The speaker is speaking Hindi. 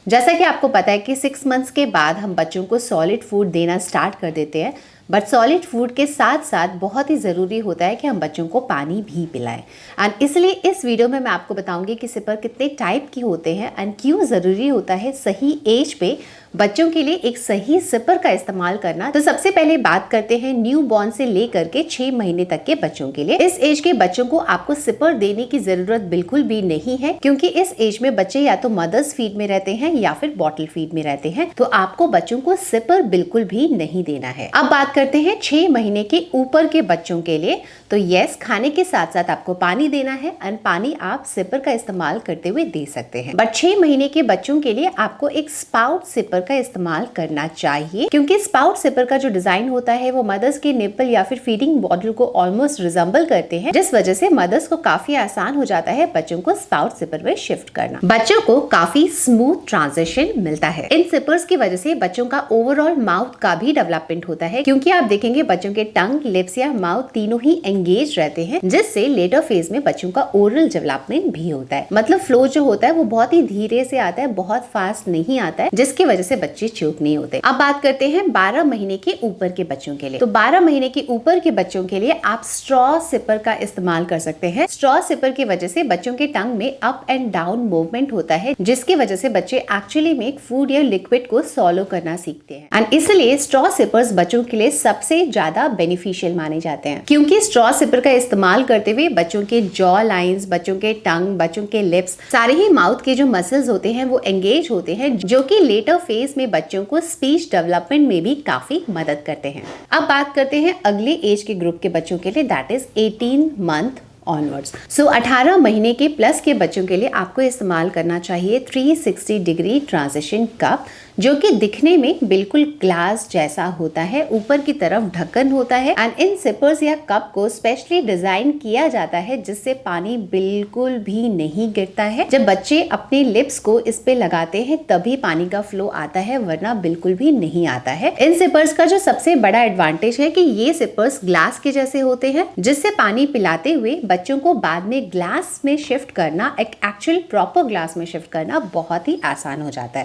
जैसा कि आपको पता है कि 6 मंथ्स के बाद हम बच्चों को सॉलिड फूड देना स्टार्ट कर देते हैं, बट सॉलिड फूड के साथ साथ बहुत ही ज़रूरी होता है कि हम बच्चों को पानी भी पिलाएं। एंड इसलिए इस वीडियो में मैं आपको बताऊंगी कि सिपर कितने टाइप की होते हैं एंड क्यों ज़रूरी होता है सही एज पे बच्चों के लिए एक सही सिपर का इस्तेमाल करना। तो सबसे पहले बात करते हैं न्यू बॉर्न से लेकर के 6 महीने तक के बच्चों के लिए। इस एज के बच्चों को आपको सिपर देने की जरूरत बिल्कुल भी नहीं है, क्योंकि इस एज में बच्चे या तो मदर्स फीड में रहते हैं या फिर बॉटल फीड में रहते हैं, तो आपको बच्चों को सिपर बिल्कुल भी नहीं देना है। अब बात करते हैं 6 महीने के ऊपर के बच्चों के लिए। तो यस, खाने के साथ साथ आपको पानी देना है एंड पानी आप सिपर का इस्तेमाल करते हुए दे सकते हैं। बट 6 महीने के बच्चों के लिए आपको एक स्पाउट सिपर का इस्तेमाल करना चाहिए, क्योंकि स्पाउट सिपर का जो डिजाइन होता है वो मदर्स के निप्पल या फिर फीडिंग बॉटल को ऑलमोस्ट रिजेंबल करते हैं, जिस वजह से मदर्स को काफी आसान हो जाता है बच्चों को स्पाउट सिपर में शिफ्ट करना। बच्चों को काफी स्मूथ ट्रांजिशन मिलता है। इन सिपर्स की वजह से बच्चों का ओवरऑल माउथ का भी डेवलपमेंट होता है, क्योंकि आप देखेंगे बच्चों के टंग, लिप्स या माउथ तीनों ही एंगेज रहते हैं, जिससे लेटर फेज में बच्चों का ओरल डेवलपमेंट भी होता है। मतलब फ्लो जो होता है वो बहुत ही धीरे से आता है, बहुत फास्ट नहीं आता है, जिसकी वजह से बच्चे चोक नहीं होते। अब बात करते हैं 12 महीने के ऊपर के बच्चों के लिए। तो 12 महीने के ऊपर के बच्चों के लिए आप स्ट्रॉ सिपर का इस्तेमाल कर सकते हैं। स्ट्रॉ सिपर की वजह से बच्चों के टंग में अप एंड डाउन मूवमेंट होता है, जिसकी वजह से बच्चे एक्चुअली में फूड या लिक्विड को सॉलो करना सीखते हैं। एंड इसलिए स्ट्रॉ सिपर्स बच्चों के लिए सबसे ज्यादा बेनिफिशियल माने जाते हैं, क्योंकि स्ट्रॉ सिपर का इस्तेमाल करते हुए बच्चों के जॉ लाइंस, बच्चों के टंग, बच्चों के लिप्स, सारे ही माउथ के जो मसल्स होते हैं वो एंगेज होते हैं, जो कि लेटर फेज में बच्चों को स्पीच डेवलपमेंट में भी काफी मदद करते हैं। अब बात करते हैं अगले एज के ग्रुप के बच्चों के लिए, दैट इज 18 मंथ ऑनवर्ड्स। सो 18 महीने के प्लस के बच्चों के लिए आपको इस्तेमाल करना चाहिए 360 डिग्री ट्रांजिशन कप, जो कि दिखने में बिल्कुल ग्लास जैसा होता है। ऊपर की तरफ ढक्कन होता है एंड इन सिपर्स या कप को स्पेशली डिजाइन किया जाता है जिससे पानी बिल्कुल भी नहीं गिरता है। जब बच्चे अपने लिप्स को इस पे लगाते हैं तभी पानी का फ्लो आता है, वरना बिल्कुल भी नहीं आता है। इन सिपर्स का जो सबसे बड़ा एडवांटेज है कि ये सिपर्स ग्लास के जैसे होते हैं, जिससे पानी पिलाते हुए बच्चों को बाद में ग्लास में शिफ्ट करना, एक एक्चुअल प्रॉपर ग्लास में शिफ्ट करना बहुत ही आसान हो जाता है।